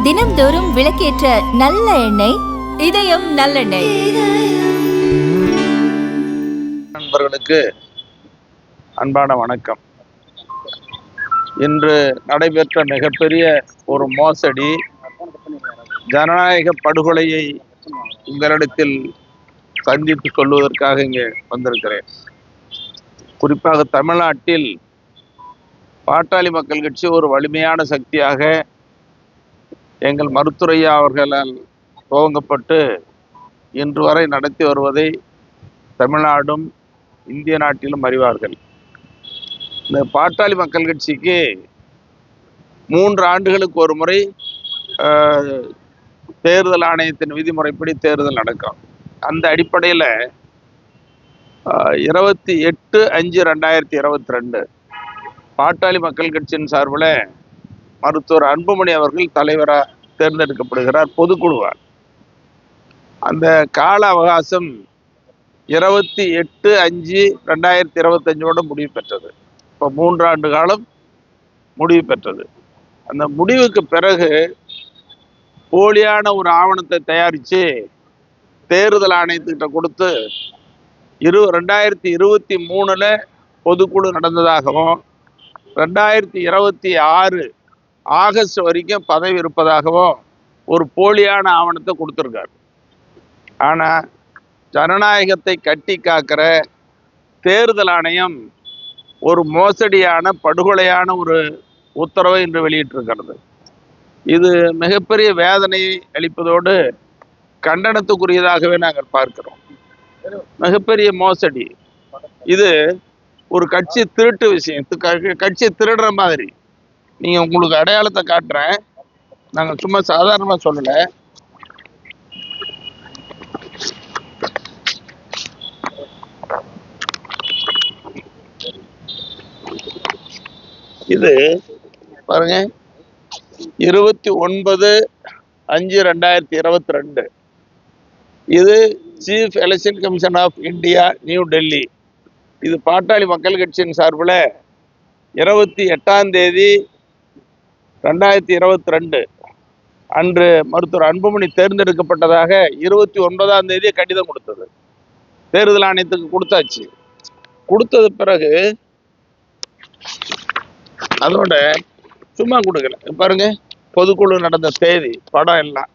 தினம்தோறும் விளக்கேற்ற நல்ல எண்ணெய் இதயம் நல்லெண்ணெய். நண்பர்களுக்கு அன்பான வணக்கம். இன்று நடைபெற்ற மிகப்பெரிய ஒரு மோசடி, ஜனநாயக படுகொலையை உங்களிடத்தில் சந்தித்து சொல்வதற்காக இங்கே வந்திருக்கிறேன். குறிப்பாக தமிழ்நாட்டில் பாட்டாளி மக்கள் கட்சி ஒரு வலிமையான சக்தியாக எங்கள் மருத்துரையா அவர்களால் துவங்கப்பட்டு இன்று வரை நடத்தி வருவதை தமிழ்நாடும் இந்திய நாட்டிலும் அறிவார்கள். இந்த பாட்டாளி மக்கள் கட்சிக்கு 3 ஆண்டுகளுக்கு ஒரு முறை தேர்தல் ஆணையத்தின் விதிமுறைப்படி தேர்தல் நடக்கும். அந்த அடிப்படையில் 28/5/2022 பாட்டாளி மக்கள் கட்சியின் சார்பில் மருத்துவர் அன்புமணி அவர்கள் தலைவராக தேர்ந்தெடுக்கப்படுகிறார் பொதுக்குழுவால். அந்த கால அவகாசம் 28/5/2025 முடிவு பெற்றது. இப்போ 3 ஆண்டு காலம் முடிவு பெற்றது. அந்த முடிவுக்கு பிறகு போலியான ஒரு ஆவணத்தை தயாரித்து தேர்தல் ஆணையத்துக்கிட்ட கொடுத்து 2023 பொதுக்குழு நடந்ததாகவும் 2026 ஆகஸ்ட் வரைக்கும் பதவி இருப்பதாகவும் ஒரு போலியான ஆவணத்தை கொடுத்துருக்காரு. ஆனால் ஜனநாயகத்தை கட்டி காக்கிற தேர்தல் ஆணையம் ஒரு மோசடியான படுகொலையான ஒரு உத்தரவை இன்று வெளியிட்டிருக்கிறது. இது மிகப்பெரிய வேதனை அளிப்பதோடு கண்டனத்துக்குரியதாகவே நாங்கள் பார்க்கிறோம். மிகப்பெரிய மோசடி. இது ஒரு கட்சி திருட்டு விஷயம், கட்சி திருடுற மாதிரி. நீங்கள் உங்களுக்கு அடையாளத்தை காட்டுறேன், நாங்கள் சும்மா சாதாரணமாக சொல்லலை. இது பாருங்க, 29/5/2022. இது chief election commission of India, new Delhi. இது பாட்டாளி மக்கள் கட்சியின் சார்பில் 28/2/2022 அன்று மருத்துவர் அன்புமணி தேர்ந்தெடுக்கப்பட்டதாக 29 கடிதம் கொடுத்தது. தேர்தல் ஆணையத்துக்கு கொடுத்தாச்சு. கொடுத்தது பிறகு அதோட சும்மா கொடுக்கல. பாருங்க, பொதுக்குழு நடந்த தேதி, படம் எல்லாம்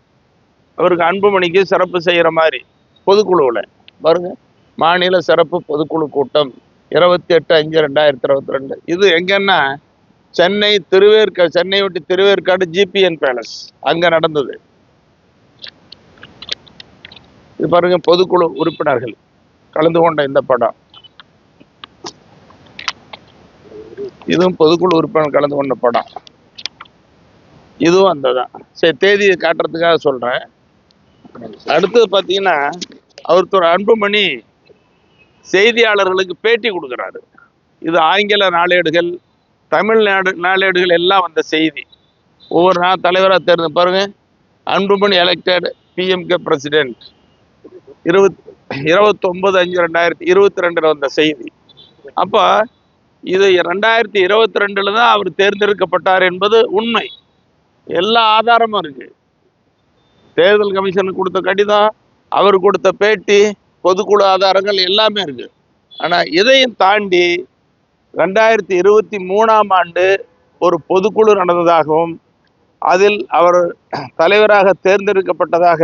அவருக்கு அன்புமணிக்கு சிறப்பு செய்கிற மாதிரி பொதுக்குழுவில் பாருங்க. மாநில சிறப்பு பொதுக்குழு கூட்டம் 28/5/2022. இது எங்கன்னா சென்னை ஒட்டி திருவேற்காடு GPN பேலஸ் அங்க நடந்தது. இது பாருங்க, பொதுக்குழு உறுப்பினர்கள் கலந்து கொண்ட இந்த படம். இதுவும் பொதுக்குழு உறுப்பினர் கலந்து கொண்ட படம். இதுவும் அந்த தான். சரி, தேதியை காட்டுறதுக்காக சொல்றேன். அடுத்தது பார்த்தீங்கன்னா, ஒருத்தர் அன்புமணி செய்தியாளர்களுக்கு பேட்டி கொடுக்குறாரு. இது ஆங்கில நாளேடுகள், தமிழ்நாடு நாளேடுகள் எல்லாம் வந்த செய்தி. ஒவ்வொரு நாள் தலைவராக தேர்ந்து பாருங்க. அன்புமணி எலெக்டட் PMK பிரசிடென்ட் 29/5/2022 வந்த செய்தி. அப்போ இது 2022 தான் அவர் தேர்ந்தெடுக்கப்பட்டார் என்பது உண்மை. எல்லா ஆதாரமும் இருக்கு. தேர்தல் கமிஷனுக்கு கொடுத்த கடிதம், அவர் கொடுத்த பேட்டி, பொதுக்குழு ஆதாரங்கள் எல்லாமே இருக்கு. ஆனால் இதையும் தாண்டி 2023 ஒரு பொதுக்குழு நடந்ததாகவும் அதில் அவர் தலைவராக தேர்ந்தெடுக்கப்பட்டதாக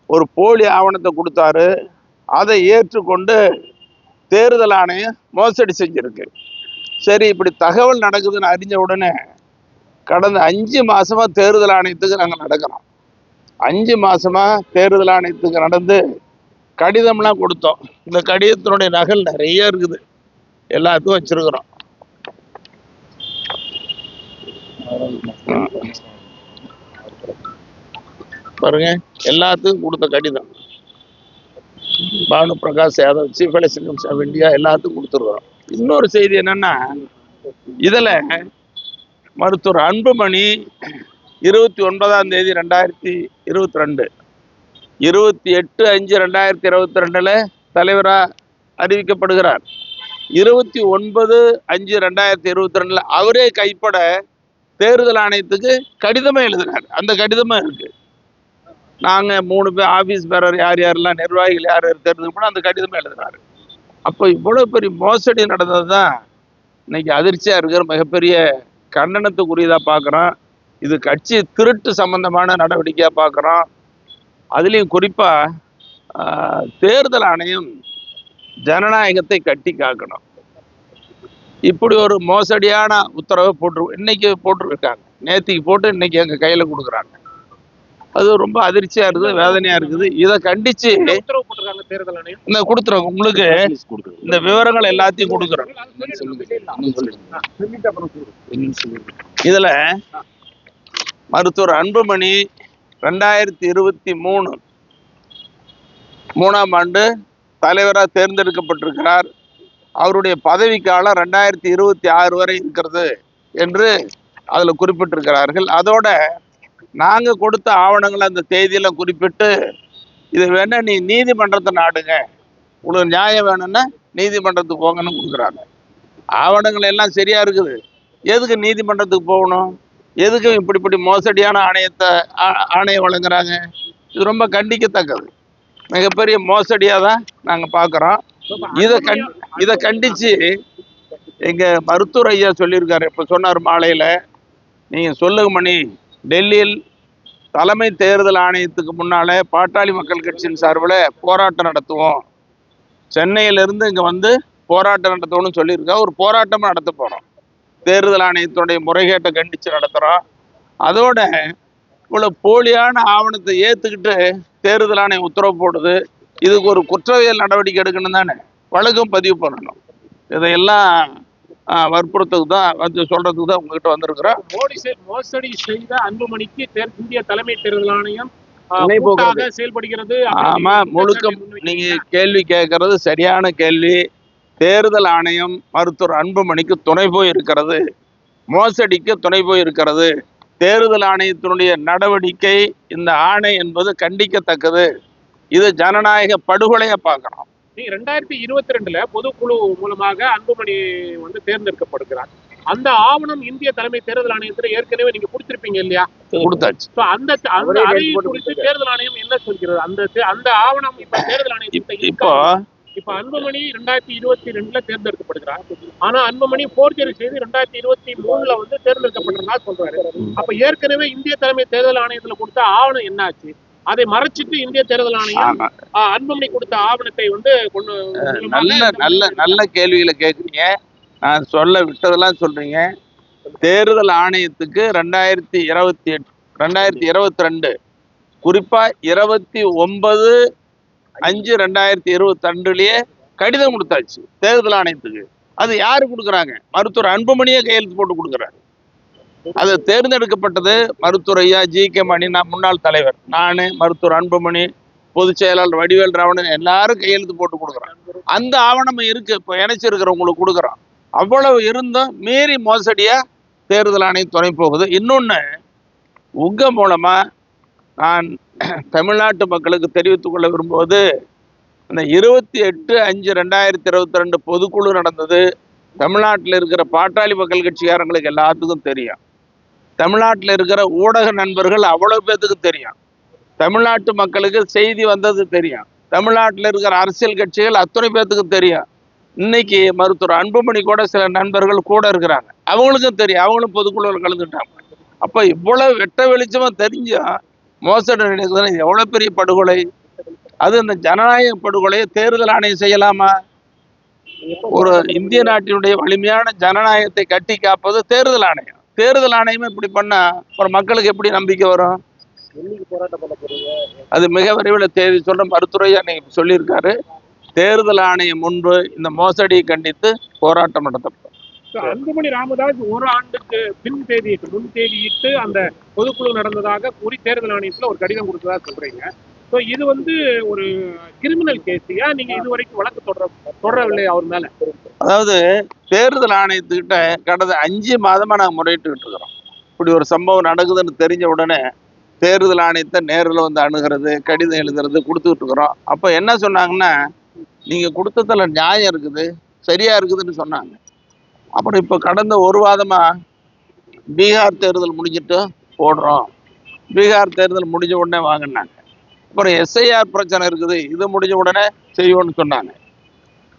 ஒரு போலி ஆவணத்தை கொடுத்தாரு. அதை ஏற்றுக்கொண்டு தேர்தல் ஆணையம் மோசடி செஞ்சிருக்கு. சரி, இப்படி தகவல் நடக்குதுன்னு அறிஞ்ச உடனே கடந்த 5 மாசமா தேர்தல் ஆணையத்துக்கு நாங்கள் நடக்கிறோம். 5 மாசமா தேர்தல் ஆணையத்துக்கு நடந்து கடிதம்லாம் கொடுத்தோம். இந்த கடிதத்தினுடைய நகல் நிறைய இருக்குது, எல்லாத்துக்கும் வச்சிருக்கிறோம். பாருங்க, எல்லாத்துக்கும் கொடுத்த கடிதம். Banu Prakash Yadav, chief election commission of India, எல்லாத்துக்கும் கொடுத்துருக்குறோம். இன்னொரு செய்தி என்னன்னா, இதுல மருத்துவர் அன்புமணி 29/2/2022 28/5/2022 தலைவராக அறிவிக்கப்படுகிறார். 29/5/2022 அவரே கைப்பட தேர்தல் ஆணையத்துக்கு கடிதமே எழுதுறாரு. அந்த கடிதமும் இருக்கு. நாங்கள் 3 பேர் ஆஃபீஸ் பேரர் யார் யாரெல்லாம் நிர்வாகிகள் யார் யார் தேர்ந்தெடுக்க போனால் அந்த கடிதமே எழுதுறாரு. அப்போ இவ்வளோ பெரிய மோசடி நடந்தது தான் இன்னைக்கு அதிர்ச்சியாக இருக்கிற மிகப்பெரிய கண்டனத்துக்குரியதாக பார்க்குறோம். இது கட்சி திருட்டு சம்பந்தமான நடவடிக்கையாக பார்க்குறோம். அதுலேயும் குறிப்பாக தேர்தல் ஆணையம் ஜனநாயகத்தை கட்டி காக்கணும். இப்படி ஒரு மோசடியான உத்தரவை இன்னைக்கு போட்டிருக்காங்க. நேற்றுக்கு போட்டு இன்னைக்கு எங்கள் கையில் கொடுக்குறாங்க. அது ரொம்ப அதிர்ச்சியாக இருக்குது, வேதனையாக இருக்குது. இதை கண்டித்து உத்தரவு போட்டிருக்காங்க தேர்தல் ஆணையம். இந்த கொடுத்துருவோம் உங்களுக்கு இந்த விவரங்கள் எல்லாத்தையும் கொடுக்குறோம். இதில் மருத்துவர் அன்புமணி 2023ஆம் ஆண்டு தலைவராக தேர்ந்தெடுக்கப்பட்டிருக்கிறார். அவருடைய பதவிக்காலம் 2026 வரை இருக்கிறது என்று அதில் குறிப்பிட்டிருக்கிறார்கள். அதோட நாங்கள் கொடுத்த ஆவணங்களை அந்த தேதியெல்லாம் குறிப்பிட்டு இது வேணா நீ நீதிமன்றத்தை நாடுங்க, உங்களுக்கு நியாயம் வேணும்னா நீதிமன்றத்துக்கு போங்கன்னு கொடுக்குறாங்க. ஆவணங்கள் எல்லாம் சரியா இருக்குது, எதுக்கு நீதிமன்றத்துக்கு போகணும்? எதுக்கு இப்படி மோசடியான ஆணையம் வழங்குறாங்க? இது ரொம்ப கண்டிக்கத்தக்கது, மிகப்பெரிய மோசடியாக தான் நாங்கள் பார்க்குறோம். இதை கண்டித்து எங்கள் மருத்துவர் ஐயா சொல்லியிருக்காரு. இப்போ சொன்னார் மாலையில், நீங்கள் சொல்லுங்க மணி, டெல்லியில் தலைமை தேர்தல் ஆணையத்துக்கு முன்னாலே பாட்டாளி மக்கள் கட்சியின் சார்பில் போராட்டம் நடத்துவோம், சென்னையிலிருந்து இங்கே வந்து போராட்டம் நடத்துவோம்னு சொல்லியிருக்கா. ஒரு போராட்டமாக நடத்த போகிறோம், தேர்தல் ஆணையத்துடைய முறைகேட்டை கண்டித்து நடத்துகிறோம். அதோட இவ்வளோ போலியான ஆவணத்தை ஏற்றுக்கிட்டு தேர்தல் ஆணையம் உத்தரவு போடுது. இதுக்கு ஒரு குற்றவியல் நடவடிக்கை எடுக்கணும் தானே, வழக்கும் பதிவு பண்ணணும். இதையெல்லாம் வற்புறுத்துக்கு தான் வந்து சொல்றதுக்கு தான் உங்ககிட்ட வந்திருக்கிறோம். மோசடி செய்த அன்புமணிக்கு இந்திய தலைமை தேர்தல் ஆணையம் செயல்படுகிறது. ஆமா, முழுக்க நீங்க கேள்வி கேட்கறது சரியான கேள்வி. தேர்தல் ஆணையம் மருத்துவர் அன்புமணிக்கு துணை போய் இருக்கிறது, மோசடிக்கு துணை போய் இருக்கிறது. தேர்தல் ஆணையத்தினுடைய நடவடிக்கை, இந்த ஆணை என்பது கண்டிக்கத்தக்கது. இது ஜனநாயக படுகொலையை பார்க்கணும். 2022 பொதுக்குழு மூலமாக அன்புமணி வந்து தேர்ந்தெடுக்கப்படுகிறார். அந்த ஆவணம் இந்திய தலைமை தேர்தல் ஆணையத்தில் ஏற்கனவே நீங்க கொடுத்திருப்பீங்க இல்லையா? கொடுத்தாச்சு. தேர்தல் ஆணையம் என்ன சொல்கிறது? அந்த ஆவணம் இப்ப தேர்தல் ஆணையம் இப்ப அன்புமணி 2022 தேர்ந்தெடுக்கப்படுகிறார். ஆனா அன்புமணி போர்ஜரி செய்து 2023 வந்து தேர்ந்தெடுக்கப்பட்டதா சொல்றாரு. அப்ப ஏற்கனவே இந்திய தலைமை தேர்தல் ஆணையத்துல கொடுத்த ஆவணம் என்ன ஆச்சு? அதை மறைச்சிட்டு இந்திய தேர்தல் ஆணையம் அன்புமணி கொடுத்த ஆவணத்தை வந்து நல்ல கேள்விகளை கேட்குறீங்க. நான் சொல்ல விட்டதெல்லாம் சொல்றீங்க. தேர்தல் ஆணையத்துக்கு 2022 குறிப்பா 29/5/2022 கடிதம் கொடுத்தாச்சு தேர்தல் ஆணையத்துக்கு. அது யாரு கொடுக்குறாங்க? மருத்துவர் அன்புமணியே கையெழுத்து போட்டு கொடுக்குறாரு. அது தேர்ந்தெடுக்கப்பட்டது மருத்துவர் ஐயா ஜி.கே. மணி, நான் முன்னாள் தலைவர், நான், மருத்துவர் அன்புமணி, பொதுச் செயலாளர் வடிவேல் ராவணன் எல்லாரும் கையெழுத்து போட்டு கொடுக்குறோம். அந்த ஆவணம் இருக்கு, இப்போ இணைச்சிருக்கிறவங்களுக்கு கொடுக்குறோம். அவ்வளவு இருந்தும் மீறி மோசடியா தேர்தல் ஆணையம் துணை போகுது. இன்னொன்று, உங்க மூலமா நான் தமிழ்நாட்டு மக்களுக்கு தெரிவித்துக் கொள்ள விரும்புவது, இந்த 28/5/2022 பொதுக்குழு நடந்தது. தமிழ்நாட்டில் இருக்கிற பாட்டாளி மக்கள் கட்சிக்காரங்களுக்கு எல்லாத்துக்கும் தெரியும். தமிழ்நாட்டில் இருக்கிற ஊடக நண்பர்கள் அவ்வளவு பேத்துக்கு தெரியும். தமிழ்நாட்டு மக்களுக்கு செய்தி வந்தது தெரியும். தமிழ்நாட்டில் இருக்கிற அரசியல் கட்சிகள் அத்தனை பேத்துக்கு தெரியும். இன்னைக்கு மருத்துவர் அன்புமணி கூட சில நண்பர்கள் கூட இருக்கிறாங்க, அவங்களுக்கும் தெரியும். அவங்களும் பொதுக்குழுவில் கலந்துட்டாங்க. அப்போ இவ்வளவு வெட்ட வெளிச்சமா தெரிஞ்சும் மோசடி நடக்குதுன்னா இது எவ்வளவு பெரிய படுகொலை! அது இந்த ஜனநாயக படுகொலையை தேர்தல் ஆணையம் செய்யலாமா? ஒரு இந்திய நாட்டினுடைய வலிமையான ஜனநாயகத்தை கட்டி காப்பது தேர்தல் ஆணையம். தேர்தல் ஆணையமே இப்படி பண்ணா ஒரு மக்களுக்கு எப்படி நம்பிக்கை வரும்? அது மிக விரைவில் தேதி சொல்ற மருத்துவரையா நீங்க சொல்லியிருக்காரு. தேர்தல் ஆணையம் முன்பு இந்த மோசடியை கண்டித்து போராட்டம் நடத்தப்படும். அன்புமணி ராமதாஸ் ஒரு ஆண்டுக்கு முன் தேதியிட்டு அந்த பொதுக்குழு நடந்ததாக கூறி தேர்தல் ஆணையத்துல ஒரு கடிதம் கொடுத்ததா சொல்றீங்க. ஸோ இது வந்து ஒரு கிரிமினல் கேஸையா? நீங்க இது வரைக்கும் வழக்கு தொடரவில்லை அவர் மேல? அதாவது தேர்தல் ஆணையத்துக்கிட்ட கடந்த 5 மாதமா நாங்கள் முறையிட்டுக்கிட்டு இருக்கிறோம். இப்படி ஒரு சம்பவம் நடக்குதுன்னு தெரிஞ்ச உடனே தேர்தல் ஆணையத்தை நேரில் வந்து அணுகிறது, கடிதம் எழுதுறது கொடுத்துக்கிட்டு இருக்கிறோம். அப்போ என்ன சொன்னாங்கன்னா, நீங்கள் கொடுத்ததில் நியாயம் இருக்குது, சரியா இருக்குதுன்னு சொன்னாங்க. அப்புறம் இப்போ கடந்த 1 வாரமா பீகார் தேர்தல் முடிஞ்சிட்டு போடுறோம், பீகார் தேர்தல் முடிஞ்ச உடனே வாங்கினாங்க. அப்புறம் எஸ்ஐஆர் பிரச்சனை இருக்குது, இது முடிஞ்ச உடனே செய்வோம்னு சொன்னாங்க.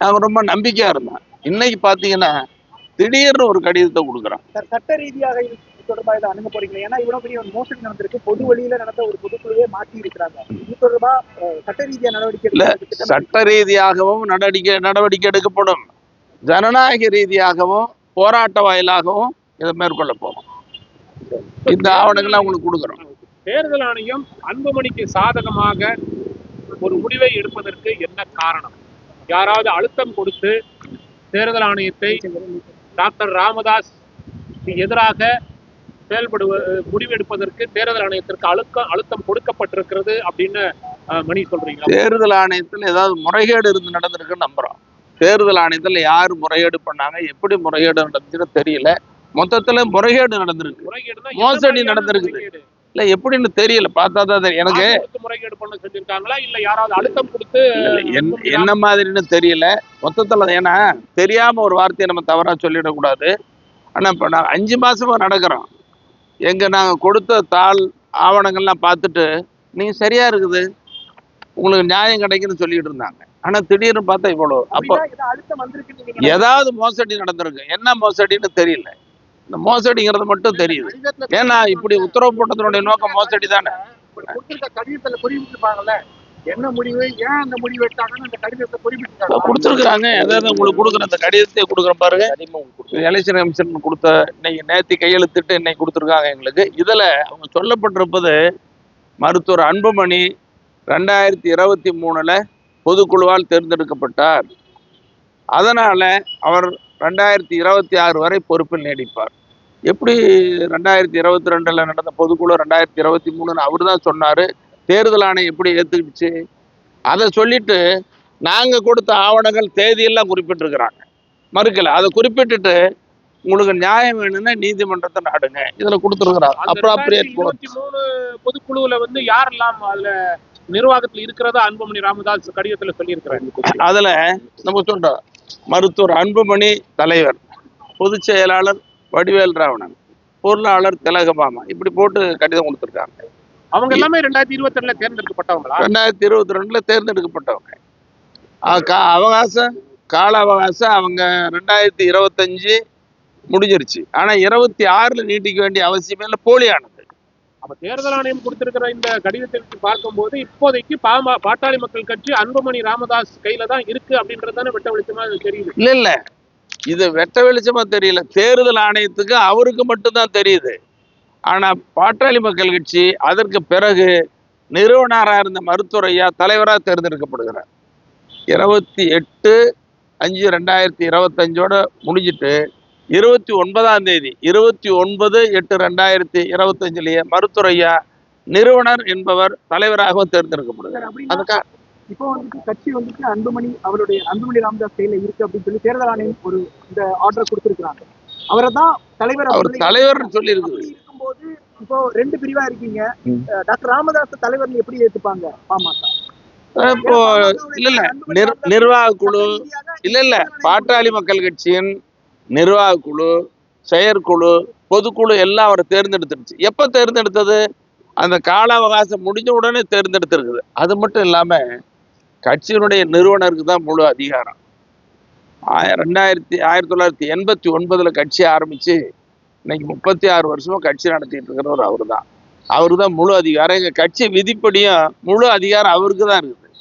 நாங்கள் ரொம்ப நம்பிக்கையா இருந்தோம். இன்னைக்கு பார்த்தீங்கன்னா திடீர்னு ஒரு கடிதத்தை கொடுக்குறோம். சட்ட ரீதியாக இது தொடர்பாக இதை அணுக போறீங்களா? ஏன்னா இவ்வளவு பெரிய ஒரு மோசடி நடந்திருக்கு, பொது வழியில நடந்த ஒரு பொதுக்குழுவே மாற்றி இருக்கிறாங்க. இது தொடர்பா சட்ட ரீதியா நடவடிக்கை இல்ல, சட்ட ரீதியாகவும் நடவடிக்கை எடுக்கப்படும், ஜனநாயக ரீதியாகவும் போராட்ட வாயிலாகவும் இதை மேற்கொள்ள போறோம். இந்த ஆவணங்களை உங்களுக்கு கொடுக்குறோம். தேர்தல் ஆணையம் அன்புமணிக்கு சாதகமாக ஒரு முடிவை எடுப்பதற்கு என்ன காரணம்? யாராவது அழுத்தம் கொடுத்து தேர்தல் ஆணையத்தை டாக்டர் ராமதாஸ் எதிராக முடிவெடுப்பதற்கு தேர்தல் ஆணையத்திற்கு அழுத்தம் கொடுக்கப்பட்டிருக்கிறது அப்படின்னு மணி சொல்றீங்களா? தேர்தல் ஆணையத்தில் ஏதாவது முறைகேடு இருந்து நடந்திருக்குன்னு நம்புறோம். தேர்தல் ஆணையத்தில் யார் முறைகேடு பண்ணாங்க, எப்படி முறைகேடு நடந்துச்சுன்னு தெரியல. மொத்தத்துல முறைகேடு நடந்திருக்கு, மோசடி நடந்திருக்குது. இல்ல எப்படின்னு தெரியல, பார்த்தா தான் தெரியும். எனக்கு முறைகேடு பண்ண சொல்லியிருக்காங்களா இல்ல யாராவது அழுத்தம் கொடுத்து என்ன மாதிரின்னு தெரியல மொத்தத்துல. ஏன்னா தெரியாம ஒரு வார்த்தையை நம்ம தவறா சொல்லிடக்கூடாது. ஆனா இப்ப நாங்க 5 மாசமா நடக்கிறோம். நாங்க கொடுத்த தாள் ஆவணங்கள்லாம் பார்த்துட்டு நீங்க சரியா இருக்குது, உங்களுக்கு நியாயம் கிடைக்குன்னு சொல்லிட்டு இருந்தாங்க. ஆனா திடீர்னு பார்த்தா இவ்வளவு. அப்போ ஏதாவது மோசடி நடந்திருக்கு, என்ன மோசடின்னு தெரியல. இந்த மோசடிங்கிறது மட்டும் தெரியுது. ஏன்னா இப்படி உத்தரவு போட்டதனுடைய நோக்கம் மோசடி தானே. கடிதத்துல குறிப்பிட்டிருப்பாங்கல்ல என்ன முடிவு, ஏன் அந்த முடிவு எடுத்தாங்கன்னு அந்த கடிதத்தை குறிப்பிட்டிருக்காங்க. கொடுத்துருக்காங்க. ஏதாவது உங்களுக்கு கொடுக்குற அந்த கடிதத்தை கொடுக்குறேன் பாருங்க. எலெக்ஷன் கமிஷன் கொடுத்த இன்னைக்கு நேற்று கையெழுத்திட்டு இன்னைக்கு கொடுத்துருக்காங்க எங்களுக்கு. இதுல அவங்க சொல்லப்பட்டிருப்பது, மருத்துவர் அன்புமணி 2023 பொதுக்குழுவால் தேர்ந்தெடுக்கப்பட்டார், அதனால அவர் 2026 வரை பொறுப்பில் நீடிப்பார். எப்படி 2022 நடந்த பொதுக்குழு 2023 அவர் தான் சொன்னாரு, தேர்தல் ஆணையம் எப்படி ஏத்துக்கிடுச்சு? அதை சொல்லிட்டு நாங்க கொடுத்த ஆவணங்கள் தேதியெல்லாம் குறிப்பிட்டிருக்கிறாங்க, மறுக்கல. அதை குறிப்பிட்டுட்டு உங்களுக்கு நியாயம் வேணும்னா நீதிமன்றத்தை நாடுங்க, இதுல கொடுத்துருக்கிறாங்க. அப்ராப்ரியேட் 23 பொதுக்குழுல யாரெல்லாம் அதுல நிர்வாகத்தில் இருக்கிறதா அன்புமணி ராமதாஸ் கடிதத்துல சொல்லியிருக்கிறாங்க. அதுல நம்ம சொல்றோம், மருத்துவர் அன்புமணி தலைவர், பொதுச் செயலாளர் வடிவேல் ராவணன், பொருளாளர் திலகபாமா, இப்படி போட்டு கடிதம் கொடுத்துருக்காங்க. அவங்க எல்லாமே 2022 தேர்ந்தெடுக்கப்பட்டவங்களா? 2022 தேர்ந்தெடுக்கப்பட்டவங்க. கால அவகாசம் அவங்க 2025 முடிஞ்சிருச்சு. ஆனா 26 நீட்டிக்க வேண்டிய அவசியமே இல்லை, போலியானது. அப்ப தேர்தல் ஆணையம் கொடுத்திருக்கிற இந்த கடிதத்தை பார்க்கும்போது இப்போதைக்கு பாட்டாளி மக்கள் கட்சி அன்புமணி ராமதாஸ் கையில தான் இருக்கு அப்படின்றதான வெட்ட வெளிச்சமா தெரியுது. இல்ல இது வெட்ட வெளிச்சமா தெரியல, தேர்தல் ஆணையத்துக்கு அவருக்கு மட்டும்தான் தெரியுது. ஆனா பாட்டாளி மக்கள் கட்சி அதற்கு பிறகு நிறுவனராக இருந்த மருத்துவர் ஐயா தலைவராக தேர்ந்தெடுக்கப்படுகிறார். 28/5/2025 முடிஞ்சிட்டு 29ஆம் தேதி 29/8/2025 மருத்துவர் ஐயா நிறுவனர் என்பவர் தலைவராகவும் தேர்ந்தெடுக்கப்படுகிறார். இப்போ கட்சி அன்புமணி ராமதாஸ் கையில இருக்கு அப்படின்னு சொல்லி தேர்தல் ஆணையம் ஒரு இந்த ஆர்டர் கொடுத்திருக்கிறாங்க. அவரை தான் தலைவர் சொல்லி இருக்குது. இருக்கும்போது இப்போ 2 பிரிவா இருக்கீங்க, டாக்டர் ராமதாஸ் தலைவர் எப்படி ஏத்துப்பாங்க பாமக? இப்போ இல்ல நிர்வாக குழு இல்ல பாட்டாளி மக்கள் கட்சியின் நிர்வாக குழு, செயற்குழு, பொதுக்குழு எல்லாம் அவரை தேர்ந்தெடுத்துருச்சு. எப்ப தேர்ந்தெடுத்தது? அந்த கால அவகாசம் முடிஞ்ச உடனே தேர்ந்தெடுத்திருக்குது. அது மட்டும் இல்லாம கட்சியினுடைய நிறுவனருக்கு தான் முழு அதிகாரம். 1989 கட்சி ஆரம்பிச்சு இன்னைக்கு 36 வருஷமா கட்சி நடத்திட்டு இருக்கிறவர் அவரு தான் முழு அதிகாரம். எங்க கட்சி விதிப்படியும் முழு அதிகாரம் அவருக்கு தான் இருக்குது,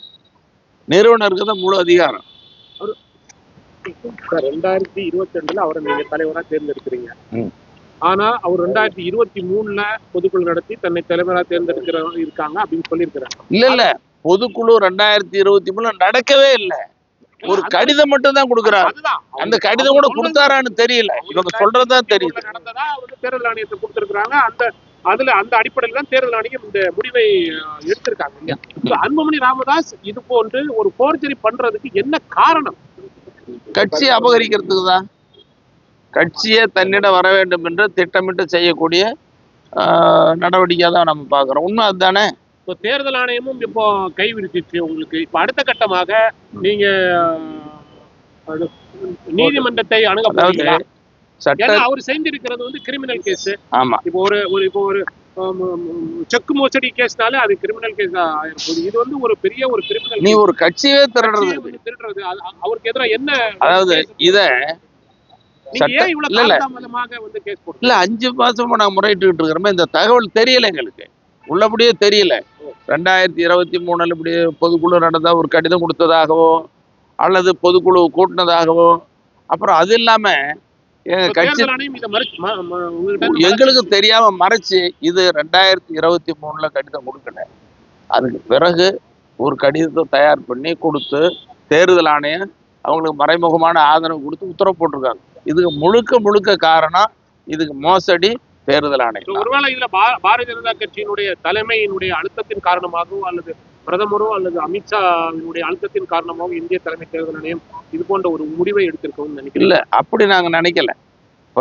நிறுவனருக்கு தான் முழு அதிகாரம். 2022 அவரை நீங்க தலைவரா தேர்ந்தெடுக்கிறீங்க. ஆனா அவர் 2023 பொதுக்குழு நடத்தி தன்னை தலைவரா இருக்காங்க அப்படின்னு சொல்லியிருக்கிறாங்க. இல்ல பொதுக்குழு 2023 நடக்கவே இல்லை, ஒரு கடிதம் மட்டும் தான் கொடுக்குறாரு. அந்த கடிதம் கூட கொடுத்தாரான்னு தெரியல, இவங்க சொல்றதுதான் தெரியுது. நடந்ததா தேர்தல் ஆணையத்தை கொடுத்திருக்கிறாங்க. அந்த அடிப்படையில் தான் தேர்தல் ஆணையம் இந்த முடிவை எடுத்திருக்காங்க. அன்புமணி ராமதாஸ் இது போன்று ஒரு போர்ஜரி பண்றதுக்கு என்ன காரணம்? கட்சியை அபகரிக்கிறதுக்கு தான். கட்சியை தன்னிடம் வர வேண்டும் என்று திட்டமிட்டு செய்யக்கூடிய நடவடிக்கை தான் நம்ம பார்க்குறோம். உண்மை அதுதானே. இப்போ தேர்தல் ஆணையமும் இப்போ கைவிரிச்சிச்சு உங்களுக்கு. இப்போ அடுத்த கட்டமாக நீங்க நீதிமன்றத்தை அணுக சட்ட ஏன்னா அவர் செஞ்சிருக்கிறது வந்து கிரிமினல் கேஸ். ஆமா, இப்போ ஒரு செக் மோசடி கேஸ்னாலே அது கிரிமினல் கேஸ் ஆயிருக்கும். இது வந்து ஒரு பெரிய ஒரு கிரிமினல். நீ ஒரு கட்சியே திருடுறது. அவருக்கு எதிராக என்ன, அதாவது இத நீங்க ஏன் இவ்வளவு காலதாமதமாக வந்து கேஸ் போடுறீங்க? இல்ல 5 மாசமா நான் முறையிட்டு இருக்கிறோமே, இந்த தகவல் தெரியல எங்களுக்கு, உள்ளபடியே தெரியல. 2023 இப்படி பொதுக்குழு நடந்தா ஒரு கடிதம் கொடுத்ததாகவோ அல்லது பொதுக்குழு கூட்டினதாகவோ, அப்புறம் அது இல்லாம கட்சி எங்களுக்கு தெரியாம மறைச்சு இது 2023 கடிதம் கொடுக்கல. அதுக்கு பிறகு ஒரு கடிதத்தை தயார் பண்ணி கொடுத்து தேர்தல் ஆணையம் அவங்களுக்கு மறைமுகமான ஆதரவு கொடுத்து உத்தரவு போட்டிருக்காங்க. இதுக்கு முழுக்க காரணம் இதுக்கு மோசடி தேர்தல் ஆணையம். ஒருவேளை இதுல பாரதிய ஜனதா கட்சியினுடைய தலைமையினுடைய அழுத்தத்தின் காரணமாகவோ அல்லது பிரதமரோ அல்லது அமித்ஷாவினுடைய அழுத்தத்தின் காரணமாகவும் இந்திய தலைமை தேர்தல் ஆணையம் இது போன்ற ஒரு முடிவை எடுத்திருக்கவும் நினைக்கிறேன். இல்ல, அப்படி நாங்க நினைக்கல. இப்ப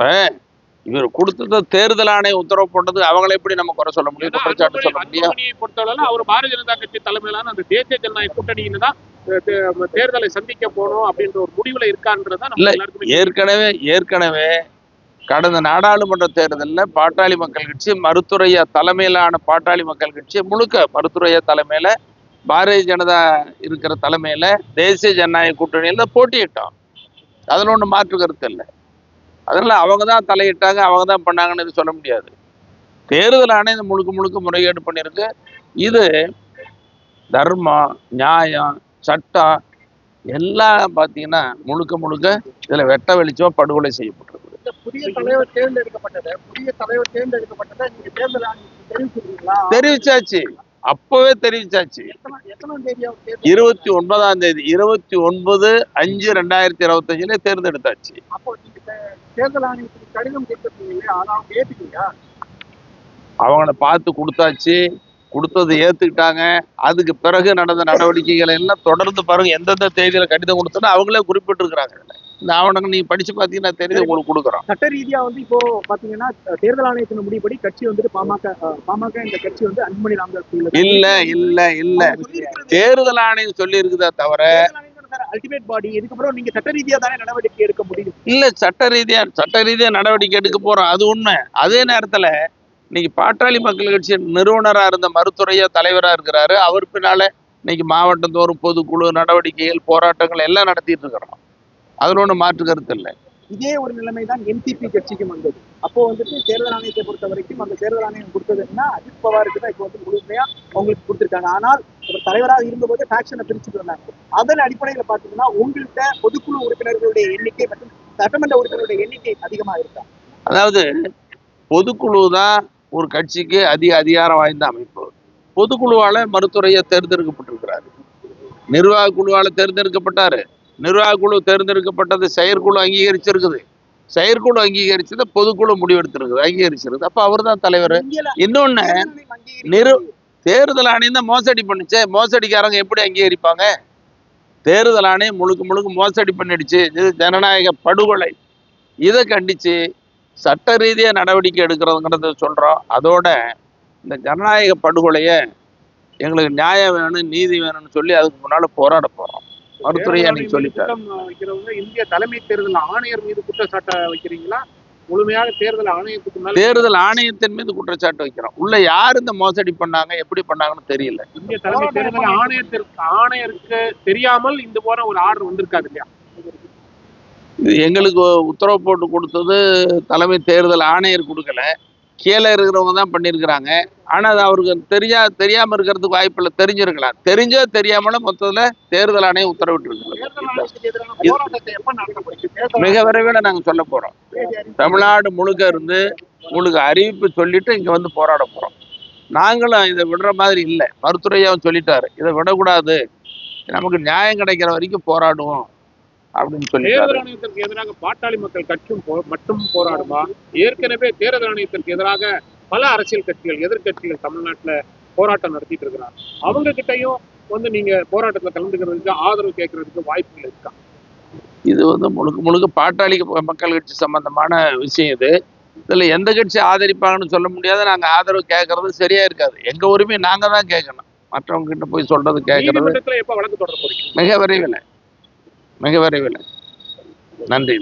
இவர் கொடுத்தது தேர்தல் ஆணையம் உத்தரவு போட்டது அவங்களை எப்படி நம்ம குறை சொல்ல முடியும், குற்றச்சாட்டு சொல்ல முடியும்? பொறுத்தவரை அவர் பாரதிய ஜனதா கட்சி தலைமையிலான அந்த தேசிய ஜனநாயக கூட்டணியில தான் தேர்தலை சந்திக்க போனோம் அப்படின்ற ஒரு முடிவுல இருக்கான்றதா ஏற்கனவே கடந்த நாடாளுமன்ற தேர்தலில் பாட்டாளி மக்கள் கட்சி மருத்துவரையா தலைமையிலான பாட்டாளி மக்கள் கட்சி முழுக்க மருத்துவரையா தலைமையில பாரதிய ஜனதா இருக்கிற தலைமையில தேசிய ஜனநாயக கூட்டணியில போட்டியிட்டோம். அதுல ஒண்ணு மாற்று கருத்து இல்லை. அதனால அவங்க தான் தலையிட்டாங்க, அவங்க தான் பண்ணாங்கன்னு சொல்ல முடியாது. தேர்தல் ஆணையம் முழுக்க முறைகேடு பண்ணியிருக்கு. இது தர்மம், நியாயம், சட்டம் எல்லாம் பார்த்தீங்கன்னா முழுக்க இதுல வெட்ட வெளிச்சமா படுகொலை செய்யப்பட்டிருக்கு. புதிய தலைவர் தேர்ந்தெடுக்கப்பட்டதை நீங்க தேர்தல் ஆணையத்துக்கு தெரிவிச்சாச்சு, அப்பவே தெரிவிச்சாச்சு. 29ஆம் தேதி 29/5/2025 தேர்ந்தெடுத்தாச்சு. அப்போ தேர்தல் ஆணையத்துக்கு கடிதம் கேட்டுருக்கீங்க, அவங்கள பார்த்து கொடுத்தாச்சு, கொடுத்தது ஏத்துக்கிட்டாங்க. அதுக்கு பிறகு நடந்த நடவடிக்கைகள் எல்லாம் தொடர்ந்து பாருங்க. எந்தெந்த தேதியில கடிதம் கொடுத்தோன்னா அவங்களே குறிப்பிட்டிருக்கிறாங்க. இந்த ஆவணங்கள் நீங்க படிச்சு பாத்தீங்கன்னா தெரியுது, உங்களுக்கு கொடுக்குறோம். சட்ட ரீதியா வந்து இப்போ பாத்தீங்கன்னா தேர்தல் ஆணையத்தின் முடிப்படி கட்சி வந்துட்டு பாமக இந்த கட்சி வந்து அன்புமணி ராமதாஸ் இல்ல தேர்தல் ஆணையம் சொல்லி இருக்குதா தவிர அல்டிமேட் பாடி. இதுக்கப்புறம் நீங்க சட்ட ரீதியா தானே நடவடிக்கை எடுக்க முடியும். இல்ல, சட்ட ரீதியா நடவடிக்கை எடுக்க போறோம், அது உண்மை. அதே நேரத்துல இன்னைக்கு பாட்டாளி மக்கள் கட்சி நிறுவனரா இருந்த மருத்துவரையா தலைவரா இருக்கிறாரு. அவர் பின்னால இன்னைக்கு மாவட்டம் தோறும் பொதுக்குழு நடவடிக்கைகள், போராட்டங்கள் எல்லாம் நடத்திட்டு இருக்கிறோம். அதுல ஒண்ணு மாற்று கருத்து இல்லை. இதே ஒரு நிலைமை தான் NCP கட்சிக்கும் வந்தது. அப்போ வந்துட்டு தேர்தல் ஆணையத்தை பொறுத்த வரைக்கும் அந்த தேர்தல் ஆணையம் கொடுத்ததுன்னா அஜித் பவாருக்கு தான் இப்போ வந்து முழுமையா அவங்களுக்கு கொடுத்துருக்காங்க. ஆனால் ஒரு தலைவராக இருந்தபோது ஃபேக்ஷனை பிரிச்சுட்டு வந்தாங்க. அதன் அடிப்படையில பாத்தீங்கன்னா உங்கள்கிட்ட பொதுக்குழு உறுப்பினர்களுடைய எண்ணிக்கை மற்றும் சட்டமன்ற உறுப்பினருடைய எண்ணிக்கை அதிகமா இருக்கா? அதாவது பொதுக்குழு தான் ஒரு கட்சிக்கு அதிகாரம் வாய்ந்த அமைப்பு. பொதுக்குழுவால மருத்துவரையா தேர்ந்தெடுக்கப்பட்டிருக்கிறாரு, நிர்வாக குழுவால தேர்ந்தெடுக்கப்பட்டாரு. நிர்வாக குழு தேர்ந்தெடுக்கப்பட்டது செயற்குழு அங்கீகரிச்சிருக்குது. செயற்குழு அங்கீகரிச்சதை பொதுக்குழு முடிவெடுத்திருக்குது, அங்கீகரிச்சிருக்குது. அப்ப அவர் தான் தலைவர். இன்னொன்னு, தேர்தல் ஆணையம் தான் மோசடி பண்ணுச்சு. மோசடிக்காரங்க எப்படி அங்கீகரிப்பாங்க? தேர்தல் ஆணையம் முழுக்க மோசடி பண்ணிடுச்சு. இது ஜனநாயக படுகொலை. இதை கண்டிச்சு சட்ட ரீதியா நடவடிக்கை எடுக்கிறதுங்கிறத சொல்றோம். அதோட இந்த ஜனநாயக படுகொலைய எங்களுக்கு நியாயம் வேணும், நீதி வேணும்னு சொல்லி அதுக்கு முன்னால போராட போறோம். மருத்துவரை அன்னைக்கு சொல்லிட்டாரு. இந்திய தலைமை தேர்தல் ஆணையர் மீது குற்றச்சாட்டை வைக்கிறீங்களா? முழுமையாக தேர்தல் ஆணையத்துக்கு தேர்தல் ஆணையத்தின் மீது குற்றச்சாட்டு வைக்கிறோம். உள்ள யாரு இந்த மோசடி பண்ணாங்க, எப்படி பண்ணாங்கன்னு தெரியல. இந்திய தலைமை தேர்தல் ஆணையருக்கு தெரியாமல் இந்த போற ஒரு ஆர்டர் வந்திருக்காது இல்லையா? இது எங்களுக்கு உத்தரவு போட்டு கொடுத்தது தலைமை தேர்தல் ஆணையர் கொடுக்கல, கீழே இருக்கிறவங்க தான் பண்ணியிருக்கிறாங்க. ஆனால் அது அவருக்கு தெரியாமல் இருக்கிறதுக்கு வாய்ப்பு இல்லை, தெரிஞ்சிருக்கலாம். தெரிஞ்சோ தெரியாமலும் மொத்தத்தில் தேர்தல் ஆணையம் உத்தரவிட்டு மிக விரைவில் நாங்கள் சொல்ல போகிறோம். தமிழ்நாடு முழுக்க இருந்து உங்களுக்கு அறிவிப்பு சொல்லிட்டு இங்கே வந்து போராட போகிறோம். நாங்களும் இதை விடுற மாதிரி இல்லை. மருத்துவரையாவும் சொல்லிட்டாரு, இதை விடக்கூடாது, நமக்கு நியாயம் கிடைக்கிற வரைக்கும் போராடுவோம் அப்படின்னு சொல்லி. தேர்தல் ஆணையத்திற்கு எதிராக பாட்டாளி மக்கள் கட்சியும் மட்டும் போராடுமா? ஏற்கனவே தேர்தல் ஆணையத்திற்கு எதிராக பல அரசியல் கட்சிகள், எதிர்கட்சிகள் தமிழ்நாட்டுல போராட்டம் நடத்திட்டு இருக்கிறாங்க. அவங்க கிட்டையும் வந்து நீங்க போராட்டத்துல கலந்துக்கிறதுக்கு ஆதரவு கேட்கறதுக்கு வாய்ப்புகள் இருக்கா? இது வந்து முழுக்க பாட்டாளி மக்கள் கட்சி சம்பந்தமான விஷயம். இதுல எந்த கட்சி ஆதரிப்பாங்கன்னு சொல்ல முடியாது. நாங்க ஆதரவு கேட்கறது சரியா இருக்காது. எங்க உரிமையை நாங்க தான் கேட்கணும், மற்றவங்க கிட்ட போய் சொல்றது கேட்கறது. எப்ப வழக்கு தொடர போறீங்க? மிக விரைவில். நன்றி.